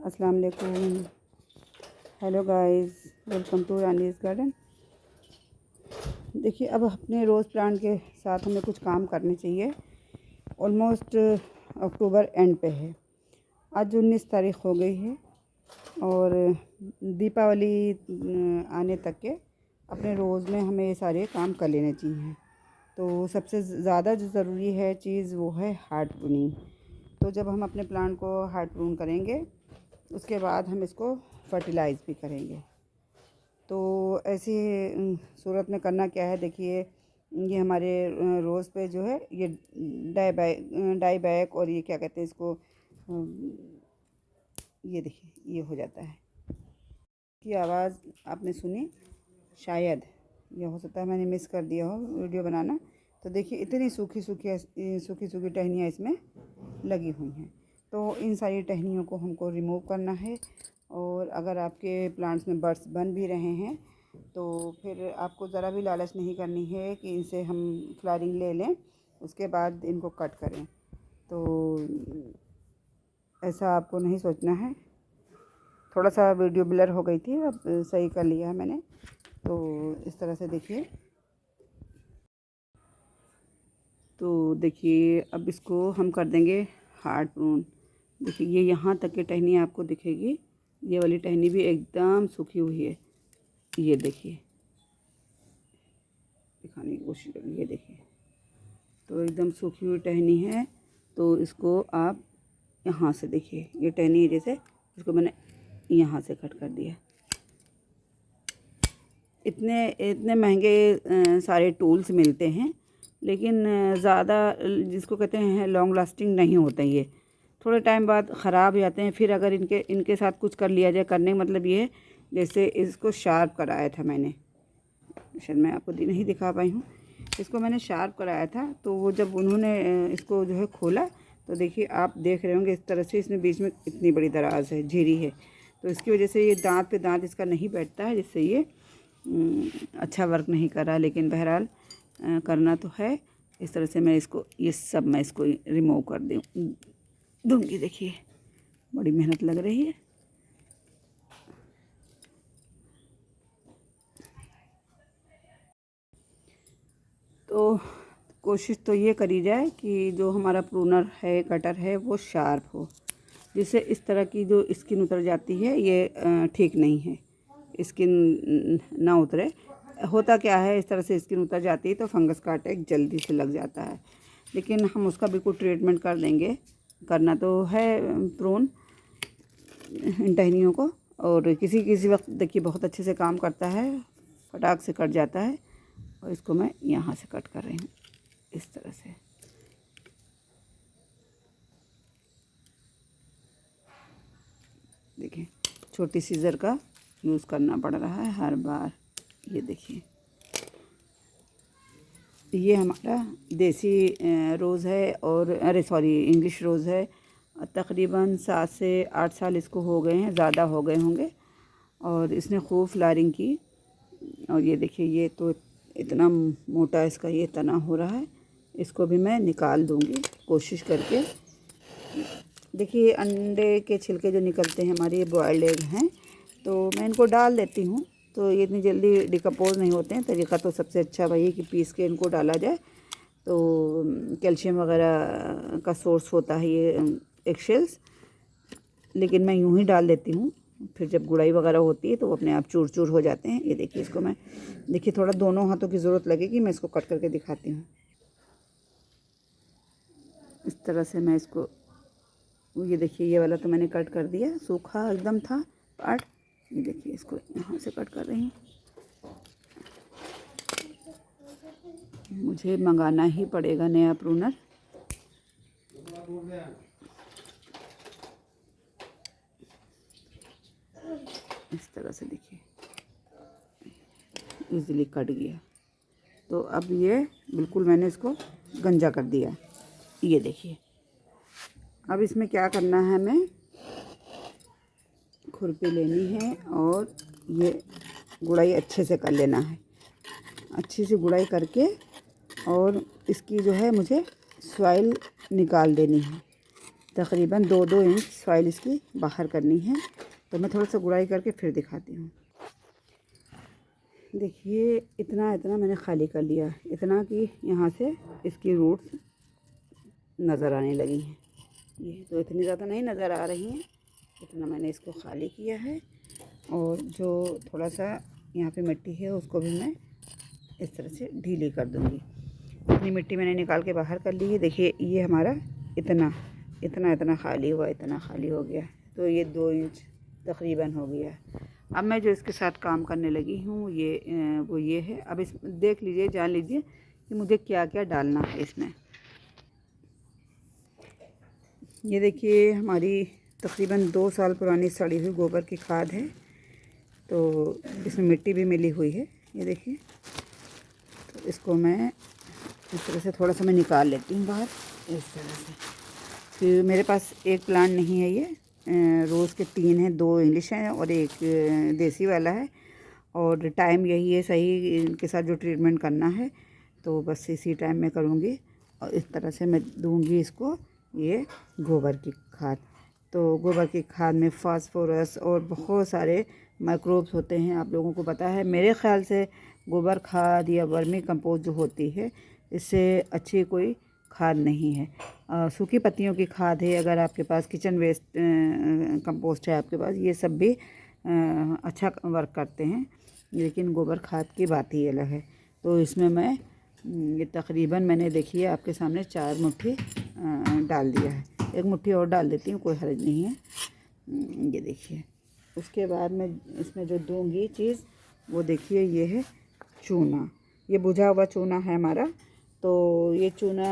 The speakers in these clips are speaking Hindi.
अस्सलाम वालेकुम। Hello guys, welcome to Rani's garden. देखिए, अब अपने रोज़ प्लांट के साथ हमें कुछ काम करने चाहिए। ऑलमोस्ट अक्टूबर एंड पे है। आज 19 तारीख़ हो गई है और दीपावली आने तक के अपने रोज़ में हमें ये सारे काम कर लेने चाहिए। तो सबसे ज़्यादा जो ज़रूरी है चीज़ वो है हार्ड प्रूनिंग। तो जब हम अपने प्लांट को हार्ड प्रून करेंगे उसके बाद हम इसको फर्टिलाइज़ भी करेंगे। तो ऐसी सूरत में करना क्या है, देखिए ये हमारे रोज़ पे जो है ये डाई बैक और ये क्या कहते हैं इसको, ये देखिए ये हो जाता है की आवाज़ आपने सुनी, शायद ये हो सकता है मैंने मिस कर दिया हो वीडियो बनाना। तो देखिए इतनी सूखी सूखी टहनियाँ इसमें लगी हुई हैं। तो इन सारी टहनियों को हमको रिमूव करना है। और अगर आपके प्लांट्स में बड्स बन भी रहे हैं तो फिर आपको ज़रा भी लालच नहीं करनी है कि इनसे हम फ्लावरिंग ले लें उसके बाद इनको कट करें। तो ऐसा आपको नहीं सोचना है। थोड़ा सा वीडियो ब्लर हो गई थी, अब सही कर लिया है मैंने। तो इस तरह से देखिए, तो देखिए अब इसको हम कर देंगे हार्ड प्रून। देखिए ये यहाँ तक की टहनी आपको दिखेगी, ये वाली टहनी भी एकदम सूखी हुई है। ये देखिए, दिखाने की कोशिश करिए, ये देखिए तो एकदम सूखी हुई टहनी है। तो इसको आप यहाँ से देखिए, ये टहनी है जैसे, इसको मैंने यहाँ से कट कर दिया। इतने इतने महंगे सारे टूल्स मिलते हैं लेकिन ज़्यादा जिसको कहते हैं लॉन्ग लास्टिंग नहीं होते। ये थोड़े टाइम बाद ख़राब हो जाते हैं। फिर अगर इनके साथ कुछ कर लिया जाए, करने का मतलब ये है जैसे इसको शार्प कराया था मैंने, शायद मैं आपको नहीं दिखा पाई हूँ, इसको मैंने शार्प कराया था। तो वो जब उन्होंने इसको जो है खोला तो देखिए आप देख रहे होंगे इस तरह से इसमें बीच में इतनी बड़ी दराज है, झिरी है। तो इसकी वजह से ये दांत पे दांत इसका नहीं बैठता है, जिससे ये अच्छा वर्क नहीं कर रहा। लेकिन बहरहाल करना तो है। इस तरह से मैं इसको मैं इसको रिमूव कर दूँगी। देखिए बड़ी मेहनत लग रही है। तो कोशिश तो ये करी जाए कि जो हमारा प्रूनर है, कटर है, वो शार्प हो, जिससे इस तरह की जो स्किन उतर जाती है ये ठीक नहीं है। स्किन ना उतरे। होता क्या है, इस तरह से स्किन उतर जाती है तो फंगस का अटैक जल्दी से लग जाता है। लेकिन हम उसका बिल्कुल ट्रीटमेंट कर देंगे। करना तो है प्रून टहनियों को, और किसी वक्त देखिए बहुत अच्छे से काम करता है, फटाक से कट जाता है। और इसको मैं यहाँ से कट कर रही हूँ इस तरह से। देखिए छोटी सीजर का यूज़ करना पड़ रहा है हर बार। ये देखिए ये हमारा देसी रोज़ है, और इंग्लिश रोज़ है। तकरीबन 7 से 8 साल इसको हो गए हैं, ज़्यादा हो गए होंगे। और इसने खूब फ्लावरिंग की। और ये देखिए ये तो इतना मोटा इसका ये तना हो रहा है, इसको भी मैं निकाल दूंगी कोशिश करके। देखिए अंडे के छिलके जो निकलते हैं हमारे, ये बॉयल्ड एग हैं, तो मैं इनको डाल देती हूँ। तो ये इतनी जल्दी डिकम्पोज नहीं होते हैं। तरीका तो सबसे अच्छा वही है कि पीस के इनको डाला जाए, तो कैल्शियम वगैरह का सोर्स होता है ये एगशेल्स। लेकिन मैं यूँ ही डाल देती हूँ, फिर जब गुड़ाई वगैरह होती है तो वो अपने आप चूर चूर हो जाते हैं। ये देखिए इसको मैं, देखिए थोड़ा दोनों हाथों की ज़रूरत लगेगी, मैं इसको कट करके दिखाती हूँ। इस तरह से मैं इसको, ये देखिए ये वाला तो मैंने कट कर दिया, सूखा एकदम था पार्ट। ये देखिए इसको यहाँ से कट कर रही हूँ। मुझे मंगाना ही पड़ेगा नया प्रूनर। इस तरह से देखिए इजीली कट गया। तो अब ये बिल्कुल मैंने इसको गंजा कर दिया। ये देखिए अब इसमें क्या करना है, हमें खुरपी लेनी है और ये गुड़ाई अच्छे से कर लेना है। अच्छी से गुड़ाई करके और इसकी जो है मुझे सॉइल निकाल देनी है। तकरीबन 2-2 इंच सॉइल इसकी बाहर करनी है। तो मैं थोड़ा सा गुड़ाई करके फिर दिखाती हूँ। देखिए इतना इतना मैंने खाली कर लिया, इतना कि यहाँ से इसकी रूट्स नज़र आने लगी हैं। ये तो इतनी ज़्यादा नहीं नज़र आ रही हैं, इतना मैंने इसको खाली किया है। और जो थोड़ा सा यहाँ पे मिट्टी है उसको भी मैं इस तरह से ढीली कर दूँगी। इतनी मिट्टी मैंने निकाल के बाहर कर ली है। देखिए ये हमारा इतना इतना इतना खाली हुआ, इतना खाली हो गया। तो ये 2 इंच तकरीबन हो गया। अब मैं जो इसके साथ काम करने लगी हूँ वो ये है। अब इस देख लीजिए, जान लीजिए कि मुझे क्या क्या डालना है इसमें। ये देखिए हमारी तकरीबन 2 साल पुरानी सड़ी हुई गोबर की खाद है। तो इसमें मिट्टी भी मिली हुई है, ये देखिए। तो इसको मैं इस तरह से थोड़ा सा मैं निकाल लेती हूँ बाहर, इस तरह से। फिर मेरे पास एक प्लांट नहीं है, ये रोज़ के 3 हैं, 2 इंग्लिश हैं और एक देसी वाला है। और टाइम यही है सही इनके साथ जो ट्रीटमेंट करना है, तो बस इसी टाइम में करूँगी। और इस तरह से मैं दूँगी इसको ये गोबर की खाद। तो गोबर की खाद में फास्फोरस और बहुत सारे माइक्रोब्स होते हैं, आप लोगों को पता है। मेरे ख़्याल से गोबर खाद या वर्मी कंपोस्ट जो होती है, इससे अच्छी कोई खाद नहीं है। सूखी पत्तियों की खाद है, अगर आपके पास किचन वेस्ट कंपोस्ट है आपके पास, ये सब भी अच्छा वर्क करते हैं। लेकिन गोबर खाद की बात ही अलग है। तो इसमें मैं ये तकरीबन मैंने देखिए आपके सामने 4 मुट्ठी डाल दिया है। 1 मुट्ठी और डाल देती हूँ, कोई हर्ज नहीं है। ये देखिए। उसके बाद मैं इसमें जो दूंगी चीज़ वो देखिए, ये है चूना। ये बुझा हुआ चूना है हमारा। तो ये चूना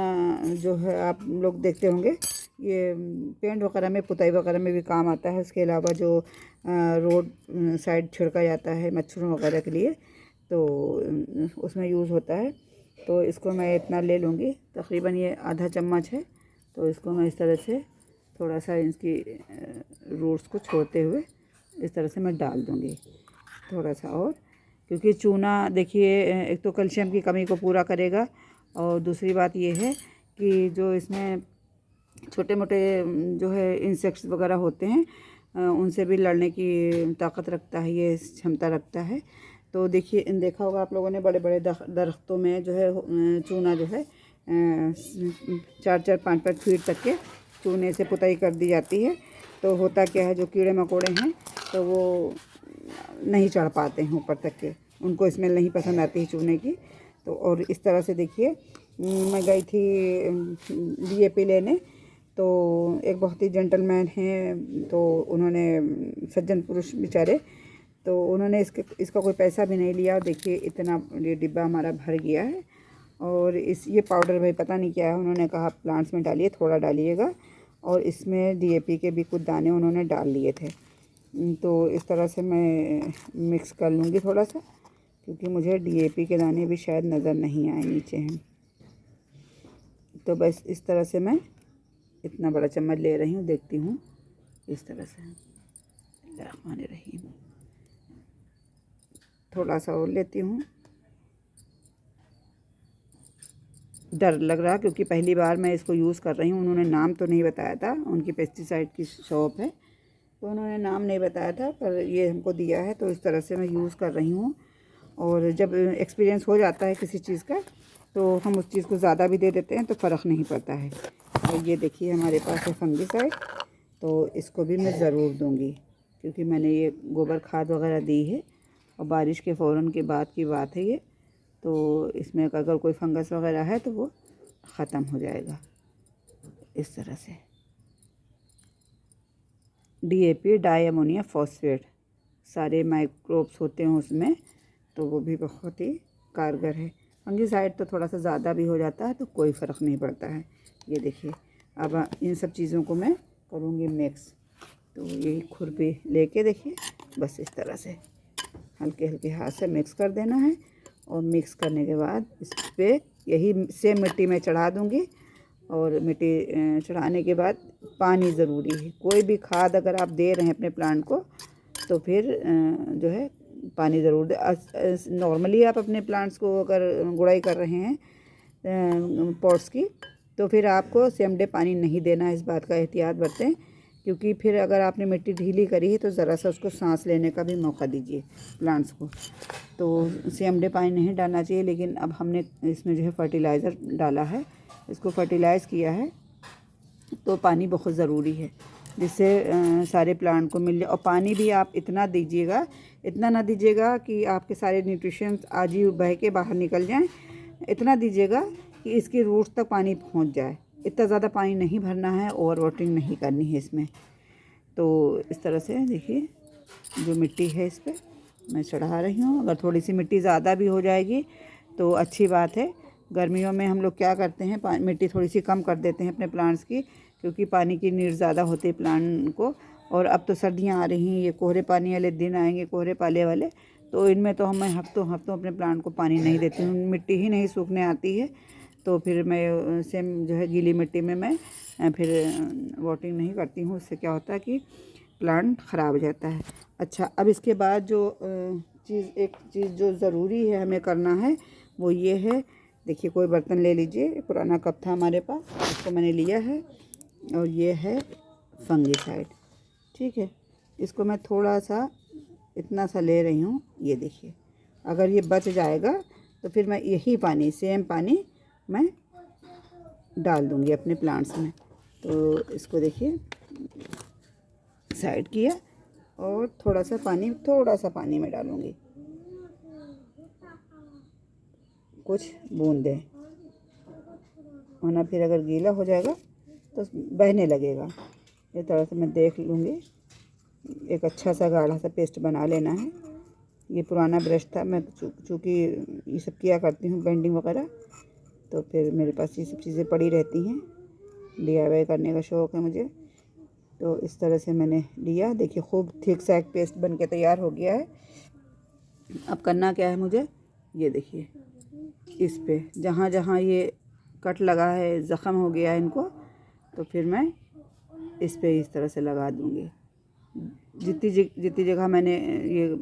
जो है आप लोग देखते होंगे, ये पेंट वगैरह में, पुताई वगैरह में भी काम आता है। उसके अलावा जो रोड साइड छिड़का जाता है मच्छरों वगैरह के लिए, तो उसमें यूज़ होता है। तो इसको मैं इतना ले लूँगी, तकरीबन ये आधा चम्मच है। तो इसको मैं इस तरह से थोड़ा सा इसकी रूट्स को छोड़ते हुए इस तरह से मैं डाल दूँगी थोड़ा सा और। क्योंकि चूना देखिए एक तो कैल्शियम की कमी को पूरा करेगा, और दूसरी बात ये है कि जो इसमें छोटे मोटे जो है इंसेक्ट्स वगैरह होते हैं, उनसे भी लड़ने की ताकत रखता है, ये क्षमता रखता है। तो देखिए देखा होगा आप लोगों ने, बड़े बड़े दरख्तों में जो है चूना जो है 4-4, 5-5 फीट तक के चूने से पुताई कर दी जाती है। तो होता क्या है, जो कीड़े मकोड़े हैं तो वो नहीं चढ़ पाते हैं ऊपर तक के, उनको स्मेल नहीं पसंद आती है चूने की। तो और इस तरह से देखिए मैं गई थी DAP लेने। तो एक बहुत ही जेंटलमैन हैं, तो उन्होंने, सज्जन पुरुष बेचारे, तो उन्होंने इसका कोई पैसा भी नहीं लिया। देखिए इतना ये डिब्बा हमारा भर गया है। और ये पाउडर भाई पता नहीं क्या है, उन्होंने कहा प्लांट्स में डालिए, थोड़ा डालिएगा। और इसमें DAP के भी कुछ दाने उन्होंने डाल लिए थे। तो इस तरह से मैं मिक्स कर लूँगी थोड़ा सा, क्योंकि मुझे DAP के दाने भी शायद नज़र नहीं आए, नीचे हैं। तो बस इस तरह से मैं इतना बड़ा चम्मच ले रही हूँ, देखती हूँ इस तरह से। रही थोड़ा सा और लेती हूँ। डर लग रहा क्योंकि पहली बार मैं इसको यूज़ कर रही हूँ। उन्होंने नाम तो नहीं बताया था, उनकी पेस्टिसाइड की शॉप है तो उन्होंने नाम नहीं बताया था, पर ये हमको दिया है तो इस तरह से मैं यूज़ कर रही हूँ। और जब एक्सपीरियंस हो जाता है किसी चीज़ का, तो हम उस चीज़ को ज़्यादा भी दे देते हैं तो फ़र्क नहीं पड़ता है। और ये देखिए हमारे पास है फंगिसाइड, तो इसको भी मैं ज़रूर दूँगी, क्योंकि मैंने ये गोबर खाद वगैरह दी है और बारिश के फ़ौरन के बाद की बात है ये। तो इसमें अगर कोई फंगस वगैरह है तो वो ख़त्म हो जाएगा इस तरह से। DAP डाई अमोनियम फॉस्फेट, सारे माइक्रोब्स होते हैं उसमें, तो वो भी बहुत ही कारगर है। फंगिसाइड तो थोड़ा सा ज़्यादा भी हो जाता है तो कोई फ़र्क नहीं पड़ता है। ये देखिए अब इन सब चीज़ों को मैं करूँगी मिक्स। तो ये खुरपी लेके देखिए बस इस तरह से हल्के हल्के हाथ से मिक्स कर देना है। और मिक्स करने के बाद इस पर यही सेम मिट्टी में चढ़ा दूँगी। और मिट्टी चढ़ाने के बाद पानी ज़रूरी है। कोई भी खाद अगर आप दे रहे हैं अपने प्लांट को, तो फिर जो है पानी ज़रूर दें। नॉर्मली आप अपने प्लांट्स को अगर गुड़ाई कर रहे हैं पॉट्स की, तो फिर आपको सेम डे पानी नहीं देना है, इस बात का एहतियात बरतें, क्योंकि फिर अगर आपने मिट्टी ढीली करी है तो ज़रा सा उसको सांस लेने का भी मौका दीजिए प्लांट्स को। तो सेम डे पानी नहीं डालना चाहिए। लेकिन अब हमने इसमें जो है फर्टिलाइज़र डाला है, इसको फर्टिलाइज़ किया है, तो पानी बहुत ज़रूरी है जिससे सारे प्लांट को मिल जाए। और पानी भी आप इतना दीजिएगा, इतना ना दीजिएगा कि आपके सारे न्यूट्रिशंस आज ही बह के बाहर निकल जाएं। इतना दीजिएगा कि इसकी रूट्स तक पानी पहुंच जाए। इतना ज़्यादा पानी नहीं भरना है, ओवर वाटरिंग नहीं करनी है इसमें। तो इस तरह से देखिए जो मिट्टी है इस पर मैं चढ़ा रही हूँ। अगर थोड़ी सी मिट्टी ज़्यादा भी हो जाएगी तो अच्छी बात है। गर्मियों में हम लोग क्या करते हैं, मिट्टी थोड़ी सी कम कर देते हैं अपने प्लांट्स की, क्योंकि पानी की नीड ज़्यादा होती है प्लांट को। और अब तो सर्दियाँ आ रही हैं, ये कोहरे पानी वाले दिन आएंगे, कोहरे पाले वाले, तो इनमें तो मैं हफ्तों हफ्तों अपने प्लांट को पानी नहीं देती हूँ, मिट्टी ही नहीं सूखने आती है। तो फिर मैं सेम जो है गीली मिट्टी में मैं फिर वाटरिंग नहीं करती हूँ। उससे क्या होता है कि प्लांट ख़राब हो जाता है। अच्छा, अब इसके बाद जो एक चीज़ जो ज़रूरी है हमें करना है वो ये है, देखिए कोई बर्तन ले लीजिए, पुराना कप था हमारे पास, इसको मैंने लिया है, और ये है फंगिसाइड। ठीक है, इसको मैं थोड़ा सा इतना सा ले रही हूँ। ये देखिए, अगर ये बच जाएगा तो फिर मैं यही पानी, सेम पानी मैं डाल दूँगी अपने प्लांट्स में। तो इसको देखिए साइड किया, और थोड़ा सा पानी मैं डालूँगी, कुछ बूंदें, वरना फिर अगर गीला हो जाएगा तो बहने लगेगा। इस तरह से मैं देख लूँगी। एक अच्छा सा गाढ़ा सा पेस्ट बना लेना है। ये पुराना ब्रश था, मैं चूँकि ये सब किया करती हूँ बेंडिंग वगैरह, तो फिर मेरे पास ये सब चीज़ें पड़ी रहती हैं, DIY करने का शौक़ है मुझे। तो इस तरह से मैंने लिया, देखिए खूब थिक सा एक पेस्ट बन के तैयार हो गया है। अब करना क्या है मुझे, ये देखिए इस पे जहाँ जहाँ ये कट लगा है, ज़ख़म हो गया है इनको, तो फिर मैं इस पे इस तरह से लगा दूँगी। जितनी जगह मैंने ये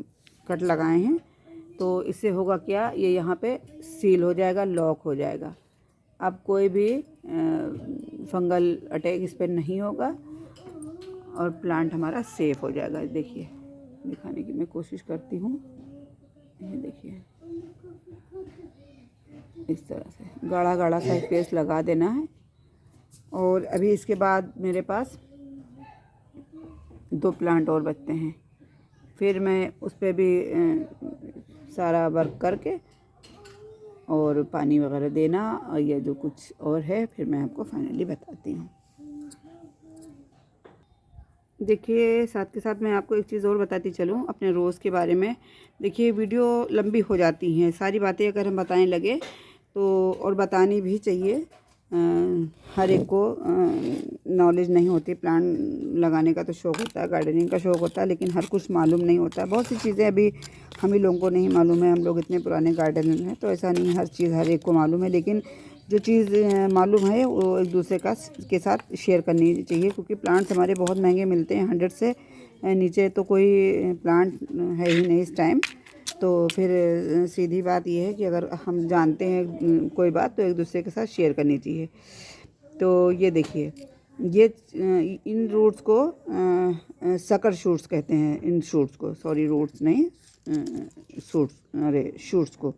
कट लगाए हैं, तो इससे होगा क्या, ये यहाँ पे सील हो जाएगा, लॉक हो जाएगा। अब कोई भी फंगल अटैक इस पर नहीं होगा, और प्लांट हमारा सेफ हो जाएगा। देखिए दिखाने की मैं कोशिश करती हूँ। ये देखिए इस तरह से गाढ़ा गाढ़ा सा पेस्ट लगा देना है। और अभी इसके बाद मेरे पास 2 प्लांट और बचते हैं, फिर मैं उस पर भी सारा वर्क करके और पानी वगैरह देना, और ये जो कुछ और है फिर मैं आपको फाइनली बताती हूँ। देखिए साथ के साथ मैं आपको एक चीज़ और बताती चलूँ अपने रोज़ के बारे में। देखिए वीडियो लंबी हो जाती हैं, सारी बातें अगर हम बताने लगे तो, और बतानी भी चाहिए। हर एक को नॉलेज नहीं होती। प्लांट लगाने का तो शौक़ होता है, गार्डनिंग का शौक़ होता है, लेकिन हर कुछ मालूम नहीं होता। बहुत सी चीज़ें अभी हम ही लोगों को नहीं मालूम है, हम लोग इतने पुराने गार्डनर हैं, तो ऐसा नहीं हर चीज़ हर एक को मालूम है। लेकिन जो चीज़ मालूम है वो एक दूसरे के साथ शेयर करनी चाहिए, क्योंकि प्लांट्स हमारे बहुत महंगे मिलते हैं। 100 से नीचे तो कोई प्लांट है ही नहीं इस टाइम। तो फिर सीधी बात ये है कि अगर हम जानते हैं कोई बात, तो एक दूसरे के साथ शेयर करनी चाहिए। तो ये देखिए, ये इन रूट्स को सकर शूट्स कहते हैं। इन शूट्स को, सॉरी रूट्स नहीं, शूट्स को।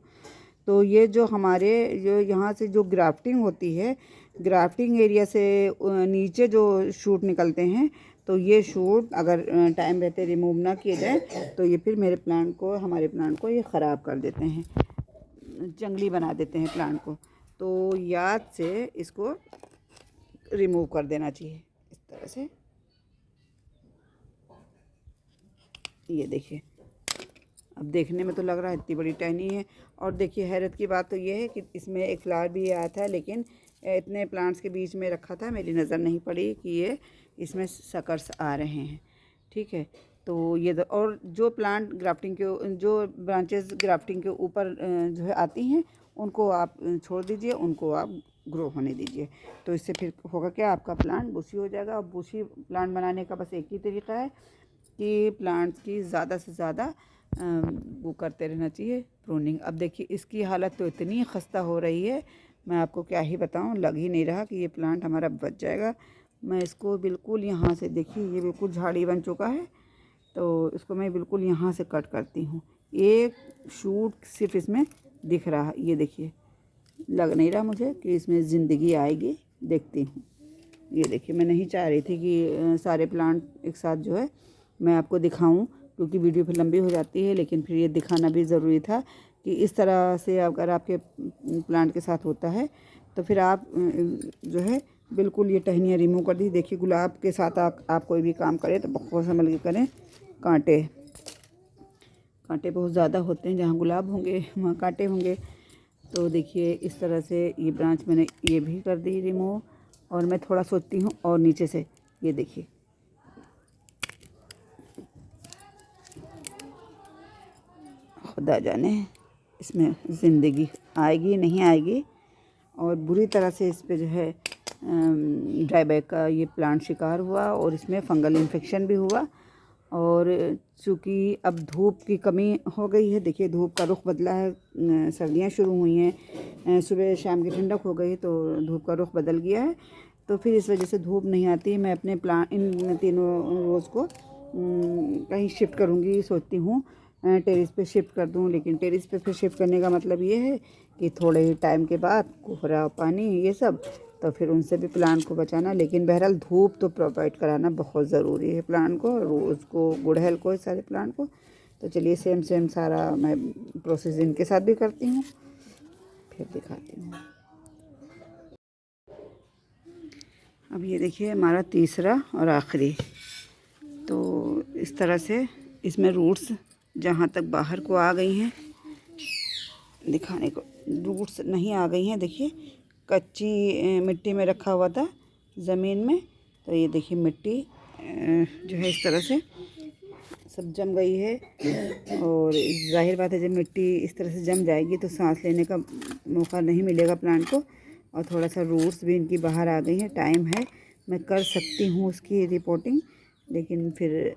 तो ये जो हमारे जो यहाँ से जो ग्राफ्टिंग होती है, ग्राफ्टिंग एरिया से नीचे जो शूट निकलते हैं, तो ये शूट अगर टाइम रहते रिमूव ना किए जाए तो ये फिर हमारे प्लांट को ये ख़राब कर देते हैं, जंगली बना देते हैं प्लांट को। तो याद से इसको रिमूव कर देना चाहिए इस तरह से। ये देखिए, अब देखने में तो लग रहा है इतनी बड़ी टहनी है। और देखिए हैरत की बात तो ये है कि इसमें एक फ्लावर भी आया था, लेकिन इतने प्लांट्स के बीच में रखा था, मेरी नज़र नहीं पड़ी कि ये इसमें सकर्स आ रहे हैं। ठीक है, तो ये और जो प्लांट ग्राफ्टिंग के, जो ब्रांचेस ग्राफ्टिंग के ऊपर जो है आती हैं, उनको आप छोड़ दीजिए, उनको आप ग्रो होने दीजिए। तो इससे फिर होगा क्या, आपका प्लांट बुशी हो जाएगा। और बुशी प्लांट बनाने का बस एक ही तरीका है कि प्लांट्स की ज़्यादा से ज़्यादा वो करते रहना चाहिए, प्रूनिंग। अब देखिए इसकी हालत तो इतनी खस्ता हो रही है, मैं आपको क्या ही बताऊं, लग ही नहीं रहा कि ये प्लांट हमारा बच जाएगा। मैं इसको बिल्कुल यहाँ से, देखिए ये बिल्कुल झाड़ी बन चुका है, तो इसको मैं बिल्कुल यहाँ से कट करती हूँ। एक शूट सिर्फ इसमें दिख रहा है, ये देखिए, लग नहीं रहा मुझे कि इसमें ज़िंदगी आएगी। देखती हूँ, ये देखिए, मैं नहीं चाह रही थी कि सारे प्लांट एक साथ जो है मैं आपको दिखाऊं, क्योंकि वीडियो फिर लंबी हो जाती है, लेकिन फिर ये दिखाना भी ज़रूरी था कि इस तरह से अगर आपके प्लांट के साथ होता है तो फिर आप जो है बिल्कुल ये टहनियाँ रिमूव कर दी। देखिए, गुलाब के साथ आप कोई भी काम करें तो बहुत संभल के करें। कांटे बहुत ज़्यादा होते हैं, जहाँ गुलाब होंगे वहाँ कांटे होंगे। तो देखिए, इस तरह से ये ब्रांच मैंने ये भी कर दी रिमूव। और मैं थोड़ा सोचती हूँ और नीचे से, ये देखिए, खुदा जाने इसमें ज़िंदगी आएगी नहीं आएगी। और बुरी तरह से इस पे जो है ड्राई बैक का ये प्लांट शिकार हुआ और इसमें फंगल इन्फेक्शन भी हुआ। और चूँकि अब धूप की कमी हो गई है, देखिए धूप का रुख बदला है, सर्दियाँ शुरू हुई हैं, सुबह शाम की ठंडक हो गई तो धूप का रुख बदल गया है। तो फिर इस वजह से धूप नहीं आती। मैं अपने प्लांट इन तीनों रोज़ को कहीं शिफ्ट करूँगी, सोचती हूँ टेरेस पे शिफ्ट कर दूँ। लेकिन टेरेस पे फिर शिफ्ट करने का मतलब ये है कि थोड़े ही टाइम के बाद कोहरा पानी ये सब, तो फिर उनसे भी प्लांट को बचाना। लेकिन बहरहाल धूप तो प्रोवाइड कराना बहुत ज़रूरी है प्लांट को, रोज़ को, गुड़हल को, सारे प्लांट को। तो चलिए सेम सारा मैं प्रोसेस इनके साथ भी करती हूँ, फिर दिखाती हूँ। अब ये देखिए हमारा तीसरा और आखिरी। तो इस तरह से इसमें रूट्स जहाँ तक बाहर को आ गई हैं, दिखाने को रूट्स नहीं आ गई हैं। देखिए, कच्ची मिट्टी में रखा हुआ था ज़मीन में, तो ये देखिए मिट्टी जो है इस तरह से सब जम गई है। और जाहिर बात है, जब मिट्टी इस तरह से जम जाएगी तो सांस लेने का मौका नहीं मिलेगा प्लांट को। और थोड़ा सा रूट्स भी इनकी बाहर आ गई हैं। टाइम है, मैं कर सकती हूँ उसकी रिपोर्टिंग, लेकिन फिर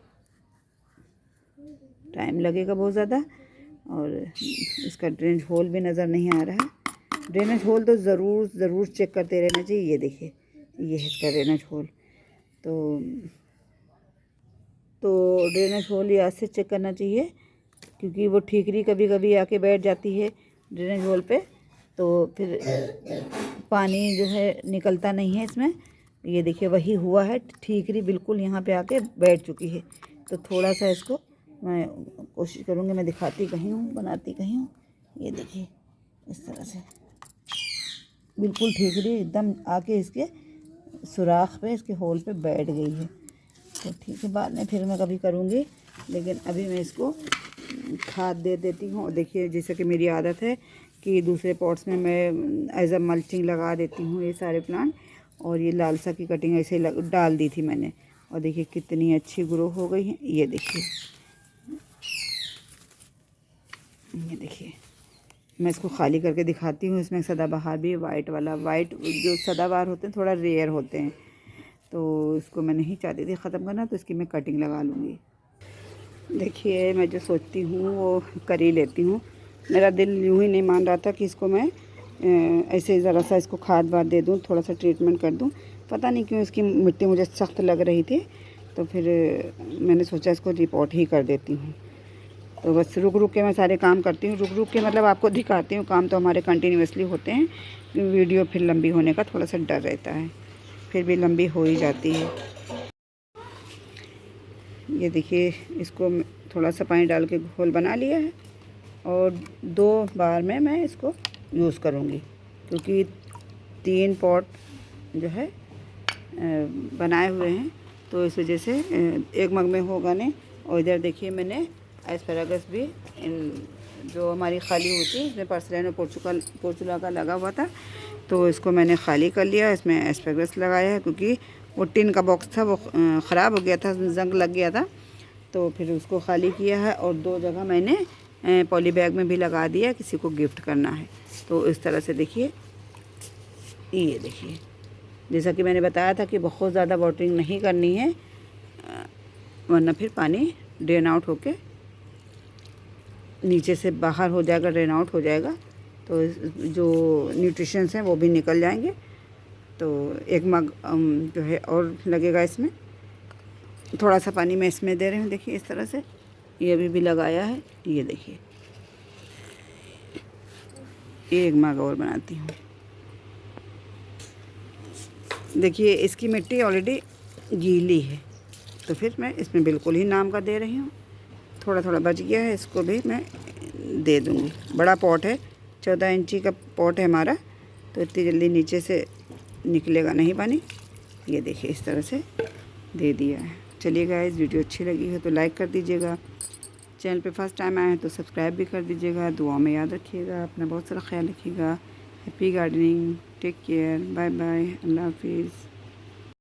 टाइम लगेगा बहुत ज़्यादा। और इसका ड्रेनेज होल भी नज़र नहीं आ रहा है। ड्रेनेज होल तो ज़रूर चेक करते रहना चाहिए। ये देखिए, ये है इसका ड्रेनेज होल। तो ड्रेनेज होल याद से चेक करना चाहिए, क्योंकि वो ठीकरी कभी कभी आके बैठ जाती है ड्रेनेज होल पे, तो फिर पानी जो है निकलता नहीं है इसमें। ये देखिए, वही हुआ है, ठीकरी बिल्कुल यहाँ पे आके बैठ चुकी है। तो थोड़ा सा इसको मैं कोशिश करूँगी, मैं दिखाती कहीं हूँ, बनाती कहीं हूँ। ये देखिए, इस तरह से बिल्कुल ठीकरी एकदम आके इसके सुराख पे, इसके होल पे बैठ गई है। तो ठीक है, बाद में फिर मैं कभी करूँगी, लेकिन अभी मैं इसको खाद दे देती हूँ। और देखिए, जैसे कि मेरी आदत है कि दूसरे पॉट्स में मैं एज अ मल्चिंग लगा देती हूँ ये सारे प्लांट। और ये लालसा की कटिंग ऐसे डाल दी थी मैंने, और देखिए कितनी अच्छी ग्रो हो गई है। ये देखिए, ये देखिए, मैं इसको खाली करके दिखाती हूँ। इसमें सदाबहार भी, वाइट वाला, वाइट जो सदाबहार होते हैं थोड़ा रेयर होते हैं, तो इसको मैं नहीं चाहती थी ख़त्म करना, तो इसकी मैं कटिंग लगा लूँगी। देखिए, मैं जो सोचती हूँ वो कर ही लेती हूँ। मेरा दिल यूँ ही नहीं मान रहा था कि इसको मैं ऐसे ज़रा सा इसको खाद वाद दे दूँ, थोड़ा सा ट्रीटमेंट कर दूँ। पता नहीं क्यों इसकी मिट्टी मुझे सख्त लग रही थी, तो फिर मैंने सोचा इसको रिपोर्ट ही कर देती हूँ। तो बस रुक के मैं सारे काम करती हूँ, रुक के मतलब आपको दिखाती हूँ। काम तो हमारे कंटिन्यूसली होते हैं, वीडियो फिर लंबी होने का थोड़ा सा डर रहता है, फिर भी लंबी हो ही जाती है। ये देखिए, इसको थोड़ा सा पानी डाल के घोल बना लिया है, और 2 बार में मैं इसको यूज़ करूँगी, क्योंकि 3 पॉट जो है बनाए हुए हैं, तो इस वजह से एक मग में होगा नहीं। और इधर देखिए, मैंने एस्पैरागस भी जो हमारी खाली होती है, इसमें पर्सिलेनो पोर्चुला का लगा हुआ था, तो इसको मैंने खाली कर लिया। इसमें एस्पैरागस लगाया है, क्योंकि वो टिन का बॉक्स था, वो ख़राब हो गया था, जंग लग गया था, तो फिर उसको खाली किया है। और 2 जगह मैंने पॉली बैग में भी लगा दिया, किसी को गिफ्ट करना है। तो इस तरह से देखिए, ये देखिए, जैसा कि मैंने बताया था कि बहुत ज़्यादा वाटरिंग नहीं करनी है, वरना फिर पानी ड्रेन आउट होके नीचे से बाहर हो जाएगा, ड्रेन आउट हो जाएगा। तो जो न्यूट्रिशंस हैं वो भी निकल जाएंगे। तो 1 मग जो है और लगेगा इसमें। थोड़ा सा पानी मैं इसमें दे रही हूँ, देखिए इस तरह से। ये अभी भी लगाया है, ये देखिए। 1 मग और बनाती हूँ। देखिए इसकी मिट्टी ऑलरेडी गीली है, तो फिर मैं इसमें बिल्कुल ही नाम का दे रही हूँ। थोड़ा थोड़ा बच गया है, इसको भी मैं दे दूँगी। बड़ा पॉट है, 14 इंची का पॉट है हमारा, तो इतनी जल्दी नीचे से निकलेगा नहीं पानी। ये देखिए इस तरह से दे दिया है। चलिए गाइस, वीडियो अच्छी लगी है तो लाइक कर दीजिएगा। चैनल पे फर्स्ट टाइम आए हैं तो सब्सक्राइब भी कर दीजिएगा। दुआ में याद रखिएगा, अपना बहुत सारा ख्याल रखिएगा। Happy gardening, take care, bye bye, अल्लाह हाफिज़।